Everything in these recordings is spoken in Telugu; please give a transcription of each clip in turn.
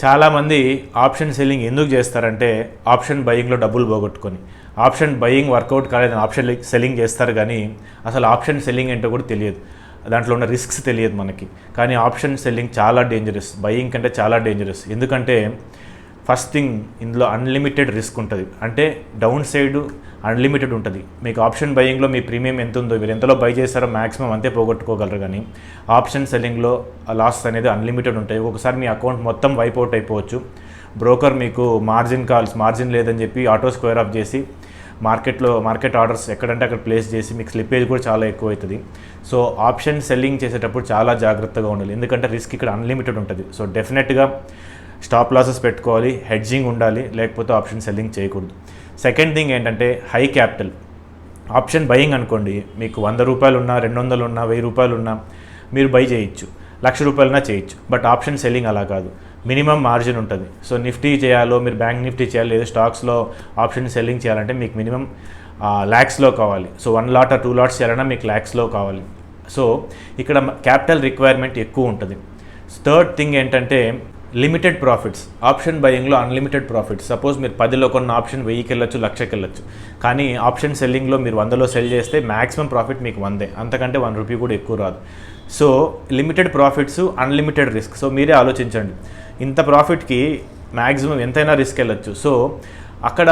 చాలామంది ఆప్షన్ సెల్లింగ్ ఎందుకు చేస్తారంటే ఆప్షన్ బయింగ్లో డబ్బులు పోగొట్టుకొని. ఆప్షన్ బయింగ్ వర్కౌట్ కాలేదని ఆప్షన్ సెల్లింగ్ చేస్తారు, కానీ అసలు ఆప్షన్ సెల్లింగ్ ఏంటో కూడా తెలియదు, దాంట్లో ఉన్న రిస్క్స్ తెలియదు మనకి. కానీ ఆప్షన్ సెల్లింగ్ చాలా డేంజరస్, బయింగ్ కంటే చాలా డేంజరస్. ఎందుకంటే ఫస్ట్ థింగ్, ఇందులో అన్లిమిటెడ్ రిస్క్ ఉంటుంది. అంటే డౌన్ సైడ్ అన్లిమిటెడ్ ఉంటుంది. మీకు ఆప్షన్ బయింగ్లో మీ ప్రీమియం ఎంత ఉందో, మీరు ఎంతలో బై చేస్తారో మ్యాక్సిమం అంతే పోగొట్టుకోగలరు. కానీ ఆప్షన్ సెల్లింగ్లో లాస్ అనేది అన్లిమిటెడ్ ఉంటాయి. ఒకసారి మీ అకౌంట్ మొత్తం వైప్ అవుట్ అయిపోవచ్చు. బ్రోకర్ మీకు మార్జిన్ లేదని చెప్పి ఆటో స్క్వేర్ ఆఫ్ చేసి మార్కెట్ ఆర్డర్స్ ఎక్కడంటే అక్కడ ప్లేస్ చేసి మీకు స్లిప్పేజ్ కూడా చాలా ఎక్కువ అవుతుంది. సో ఆప్షన్ సెల్లింగ్ చేసేటప్పుడు చాలా జాగ్రత్తగా ఉండాలి, ఎందుకంటే రిస్క్ ఇక్కడ అన్లిమిటెడ్ ఉంటుంది. సో డెఫినెట్గా స్టాప్ లాసెస్ పెట్టుకోవాలి, హెడ్జింగ్ ఉండాలి, లేకపోతే ఆప్షన్ సెల్లింగ్ చేయకూడదు. సెకండ్ థింగ్ ఏంటంటే హై క్యాపిటల్. ఆప్షన్ బయింగ్ అనుకోండి, మీకు 100 రూపాయలు ఉన్నా, 200 ఉన్నా, 1000 రూపాయలు ఉన్నా మీరు బై చేయొచ్చు, 1,00,000 రూపాయలన్నా చేయొచ్చు. బట్ ఆప్షన్ సెల్లింగ్ అలా కాదు, మినిమం మార్జిన్ ఉంటుంది. సో నిఫ్టీ చేయాలో, మీరు బ్యాంక్ నిఫ్టీ చేయాలి, లేదా స్టాక్స్లో ఆప్షన్ సెల్లింగ్ చేయాలంటే మీకు మినిమం ల్యాక్స్లో కావాలి. సో 1 లాట్ 2 లాట్స్ చేయాలన్నా మీకు ల్యాక్స్లో కావాలి. సో ఇక్కడ క్యాపిటల్ రిక్వైర్మెంట్ ఎక్కువ ఉంటుంది. థర్డ్ థింగ్ ఏంటంటే లిమిటెడ్ ప్రాఫిట్స్. ఆప్షన్ బయింగ్లో అన్లిమిటెడ్ ప్రాఫిట్స్. సపోజ్ మీరు 10లో కొన్న ఆప్షన్ 1000కి వెళ్ళొచ్చు, 1,00,000కి వెళ్ళొచ్చు. కానీ ఆప్షన్ సెల్లింగ్లో మీరు 100లో సెల్ చేస్తే మ్యాక్సిమం ప్రాఫిట్ మీకు 100, అంతకంటే 1 రూపీ కూడా ఎక్కువ రాదు. So limited profits, unlimited risk. So మీరే ఆలోచించండి, ఇంత ప్రాఫిట్కి మ్యాక్సిమం ఎంతైనా రిస్క్ వెళ్ళొచ్చు. సో అక్కడ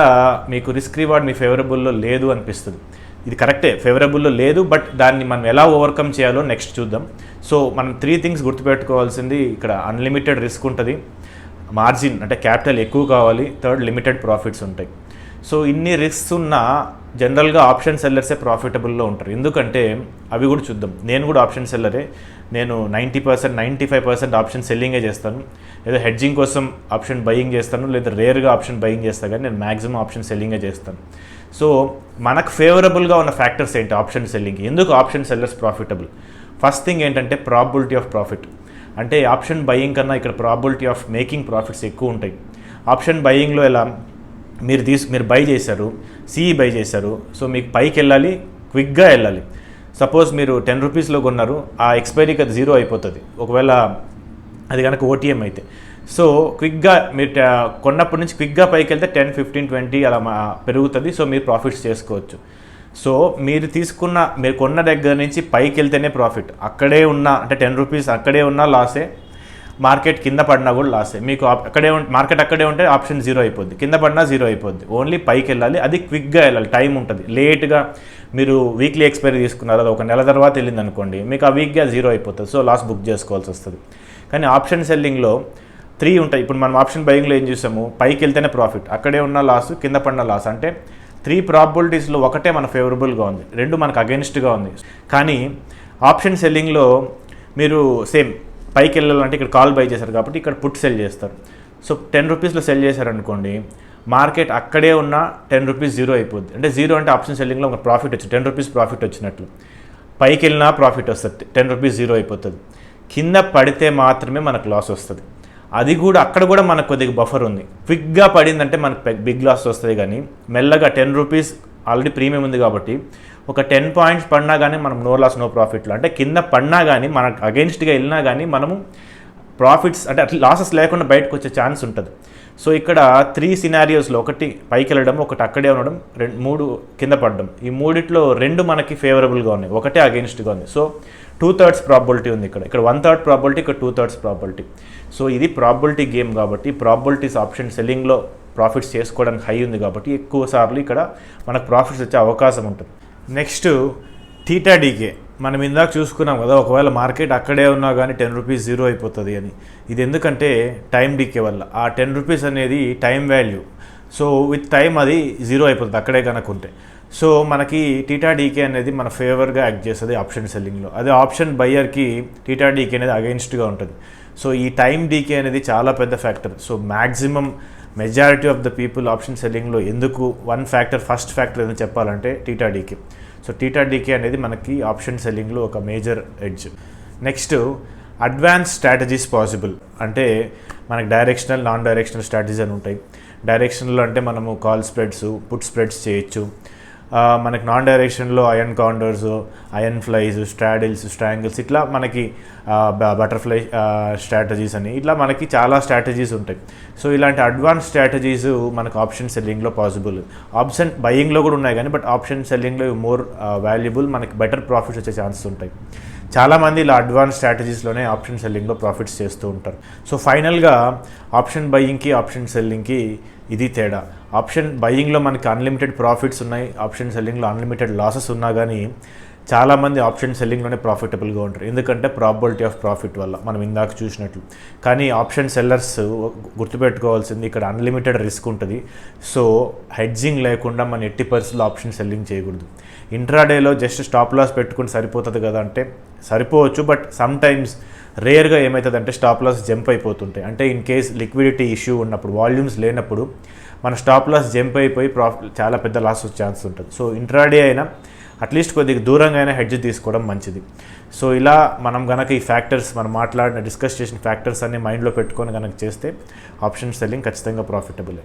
మీకు రిస్క్ రివార్డ్ మీ ఫేవరబుల్లో లేదు అనిపిస్తుంది. ఇది కరెక్టే, ఫేవరబుల్లో లేదు, బట్ దాన్ని మనం ఎలా ఓవర్కమ్ చేయాలో నెక్స్ట్ చూద్దాం. సో మనం 3 థింగ్స్ గుర్తుపెట్టుకోవాల్సింది, ఇక్కడ అన్లిమిటెడ్ రిస్క్ ఉంటుంది, మార్జిన్ అంటే క్యాపిటల్ ఎక్కువ కావాలి, థర్డ్ లిమిటెడ్ ప్రాఫిట్స్ ఉంటాయి. సో ఇన్ని రిస్క్స్ ఉన్న జనరల్గా ఆప్షన్ సెల్లర్సే ప్రాఫిటబుల్లో ఉంటారు. ఎందుకంటే అవి కూడా చూద్దాం. నేను కూడా ఆప్షన్ సెల్లరే, నేను 90%, 95% ఆప్షన్ సెల్లింగే చేస్తాను. ఏదో హెడ్జింగ్ కోసం ఆప్షన్ బయింగ్ చేస్తాను, లేదా రేర్గా ఆప్షన్ బయింగ్ చేస్తాను, కానీ నేను మ్యాక్సిమం ఆప్షన్ సెల్లింగే చేస్తాను. సో మనకు ఫేవరబుల్గా ఉన్న ఫ్యాక్టర్స్ ఏంటి ఆప్షన్ సెల్లింగ్, ఎందుకు option sellers profitable? First thing ఏంటంటే ప్రాబిలిటీ ఆఫ్ ప్రాఫిట్. అంటే ఆప్షన్ బయింగ్ కన్నా ఇక్కడ ప్రాబిలిటీ ఆఫ్ మేకింగ్ ప్రాఫిట్స్ ఎక్కువ ఉంటాయి. ఆప్షన్ బయింగ్లో ఎలా, మీరు బై చేశారు, సిఈ బై చేశారు, సో మీకు పైకి వెళ్ళాలి, క్విక్గా వెళ్ళాలి. సపోజ్ మీరు 10 రూపీస్లో కొన్నారు, ఆ ఎక్స్పైరీకి అది 0 అయిపోతుంది ఒకవేళ అది కనుక ఓటీఎం అయితే. సో క్విక్గా మీరు కొన్నప్పటి నుంచి క్విక్గా పైకి వెళ్తే 10, 15, 20 అలా పెరుగుతుంది. సో మీరు ప్రాఫిట్స్ చేసుకోవచ్చు. సో మీరు కొన్న దగ్గర నుంచి పైకి వెళ్తేనే ప్రాఫిట్. అక్కడే ఉన్న అంటే 10 రూపీస్ అక్కడే ఉన్నా లాసే, మార్కెట్ కింద పడినా కూడా లాసే. మీకు మార్కెట్ అక్కడే ఉంటే ఆప్షన్ 0 అయిపోద్ది, కింద పడినా 0 అయిపోద్ది. ఓన్లీ పైకి వెళ్ళాలి, అది క్విక్గా వెళ్ళాలి. టైం ఉంటుంది. లేట్గా మీరు వీక్లీ ఎక్స్పైరీ తీసుకున్నారు, అది 1 నెల తర్వాత వెళ్ళింది అనుకోండి, మీకు ఆ వీక్గా 0 అయిపోతుంది. సో లాస్ బుక్ చేసుకోవాల్సి వస్తుంది. కానీ ఆప్షన్ సెల్లింగ్లో 3 ఉంటాయి. ఇప్పుడు మనం ఆప్షన్ బయింగ్లో ఏం చూసాము, పైకి వెళ్తేనే ప్రాఫిట్, అక్కడే ఉన్న లాస్, కింద పడిన లాస్. అంటే 3 ప్రాబిలిటీస్లో ఒకటే మన ఫేవరబుల్గా ఉంది, 2 మనకు అగెన్స్ట్గా ఉంది. కానీ ఆప్షన్ సెల్లింగ్లో మీరు సేమ్ పైకి వెళ్ళాలంటే ఇక్కడ కాల్ బై చేశారు కాబట్టి ఇక్కడ పుట్ సెల్ చేస్తారు. సో 10 రూపీస్లో సెల్ చేశారనుకోండి, మార్కెట్ అక్కడే ఉన్న 10 రూపీస్ 0 అయిపోద్ది. అంటే 0 అంటే ఆప్షన్ సెల్లింగ్లో ఒక ప్రాఫిట్ వచ్చింది, 10 రూపీస్ ప్రాఫిట్ వచ్చినట్లు. పైకి వెళ్ళినా ప్రాఫిట్ వస్తుంది, 10 రూపీస్ 0 అయిపోతుంది. కింద పడితే మాత్రమే మనకు లాస్ వస్తుంది. అది కూడా అక్కడ కూడా మనకు కొద్దిగా బఫర్ ఉంది. క్విక్గా పడిందంటే మనకు బిగ్ లాస్ వస్తుంది. కానీ మెల్లగా 10 రూపీస్ ఆల్రెడీ ప్రీమియం ఉంది కాబట్టి ఒక 10 పాయింట్స్ పడినా కానీ మనం నో లాస్ నో ప్రాఫిట్లో, అంటే కింద పడినా కానీ మనకు అగెన్స్ట్గా వెళ్ళినా కానీ మనము ప్రాఫిట్స్ అంటే అట్లా లాసెస్ లేకుండా బయటకు వచ్చే ఛాన్స్ ఉంటుంది. సో ఇక్కడ 3 సినారియోస్లో, ఒకటి పైకి వెళ్ళడం, ఒకటి అక్కడే ఉండడం, 3 కింద పడడం. ఈ 3లో 2 మనకి ఫేవరబుల్గా ఉన్నాయి, ఒకటే అగెన్స్ట్గా ఉంది. సో 2/3 ప్రాబిలిటీ ఉంది ఇక్కడ 1/3 ప్రాబిలిటీ, ఇక్కడ 2/3 ప్రాబిలిటీ. సో ఇది ప్రాబిలిటీ గేమ్ కాబట్టి ప్రాబిలిటీస్ ఆప్షన్ సెల్లింగ్లో ప్రాఫిట్స్ చేసుకోవడానికి హై ఉంది కాబట్టి ఎక్కువ సార్లు ఇక్కడ మనకు ప్రాఫిట్స్ వచ్చే అవకాశం ఉంటుంది. Next theta decay. మనం ఇందాక చూసుకున్నాం కదా, ఒకవేళ మార్కెట్ అక్కడే ఉన్నా కానీ 10 రూపీస్ 0 అయిపోతుంది అని. ఇది ఎందుకంటే టైం డీకే వల్ల. ఆ 10 రూపీస్ అనేది time value. So with time అది 0 అయిపోతుంది అక్కడే కనుక ఉంటే. సో మనకి థీటా డీకే అనేది మన ఫేవర్గా యాక్ట్ చేస్తుంది ఆప్షన్ సెల్లింగ్లో. అదే ఆప్షన్ బయ్యర్కి థీటా డీకే అనేది అగెన్స్ట్గా ఉంటుంది. సో ఈ టైం డీకే అనేది చాలా పెద్ద factor. So maximum majority of the people option సెల్లింగ్లో ఎందుకు ఫస్ట్ ఫ్యాక్టర్ ఏదో చెప్పాలంటే theta decay. So theta decay అనేది మనకి ఆప్షన్ సెల్లింగ్లో ఒక major edge. Next advance strategies possible. అంటే మనకి డైరెక్షనల్, నాన్ డైరెక్షనల్ స్ట్రాటజీస్ అని ఉంటాయి. డైరెక్షనల్ అంటే మనము కాల్ స్ప్రెడ్స్, పుట్ స్ప్రెడ్స్ చేయొచ్చు. మనకి నాన్ డైరెక్షన్లో అయన్ కౌంటర్స్, అయన్ ఫ్లైస్, స్ట్రాడిల్స్, స్ట్రాంగిల్స్, ఇట్లా మనకి బటర్ఫ్లై స్ట్రాటజీస్ అని ఇట్లా మనకి చాలా స్ట్రాటజీస్ ఉంటాయి. సో ఇలాంటి అడ్వాన్స్ స్ట్రాటజీస్ మనకు ఆప్షన్ సెల్లింగ్లో పాసిబుల్. ఆప్షన్ బయింగ్లో కూడా ఉన్నాయి కానీ బట్ ఆప్షన్ సెల్లింగ్లో మోర్ వాల్యుబుల్, మనకి బెటర్ ప్రాఫిట్స్ వచ్చే ఛాన్సెస్ ఉంటాయి. చాలామంది ఇలా అడ్వాన్స్ స్ట్రాటజీస్లోనే ఆప్షన్ సెల్లింగ్లో ప్రాఫిట్స్ చేస్తూ ఉంటారు. సో ఫైనల్గా ఆప్షన్ బయింగ్కి ఆప్షన్ సెల్లింగ్కి ఇది తేడా. ఆప్షన్ బయింగ్లో మనకి అన్లిమిటెడ్ ప్రాఫిట్స్ ఉన్నాయి, ఆప్షన్ సెల్లింగ్లో అన్లిమిటెడ్ లాసెస్ ఉన్నా కానీ చాలామంది ఆప్షన్ సెల్లింగ్లోనే ప్రాఫిటబుల్గా ఉంటారు, ఎందుకంటే ప్రాబబిలిటీ ఆఫ్ ప్రాఫిట్ వల్ల మనం ఇందాక చూసినట్లు. కానీ ఆప్షన్ సెల్లర్స్ గుర్తుపెట్టుకోవాల్సింది ఇక్కడ అన్లిమిటెడ్ రిస్క్ ఉంటుంది. సో హెడ్జింగ్ లేకుండా మనం ఎట్టి పరిస్థితుల్లో ఆప్షన్ సెల్లింగ్ చేయకూడదు. ఇంట్రాడేలో జస్ట్ స్టాప్ లాస్ పెట్టుకుని సరిపోతుంది కదా అంటే సరిపోవచ్చు, బట్ సమ్ టైమ్స్ రేర్గా ఏమవుతుందంటే స్టాప్ లాస్ జంప్ అయిపోతుంటాయి. అంటే ఇన్ కేస్ లిక్విడిటీ ఇష్యూ ఉన్నప్పుడు, వాల్యూమ్స్ లేనప్పుడు మన స్టాప్ లాస్ జంప్ అయిపోయి చాలా పెద్ద లాస్ వచ్చే ఛాన్స్ ఉంటుంది. సో ఇంట్రాడే అయినా అట్లీస్ట్ కొద్దిగా దూరంగా అయినా హెడ్జ్ తీసుకోవడం మంచిది. సో ఇలా మనం కనుక ఈ ఫ్యాక్టర్స్ మనం డిస్కస్ చేసిన ఫ్యాక్టర్స్ అన్ని మైండ్లో పెట్టుకొని కనుక చేస్తే ఆప్షన్ సెల్లింగ్ ఖచ్చితంగా ప్రాఫిటబుల్.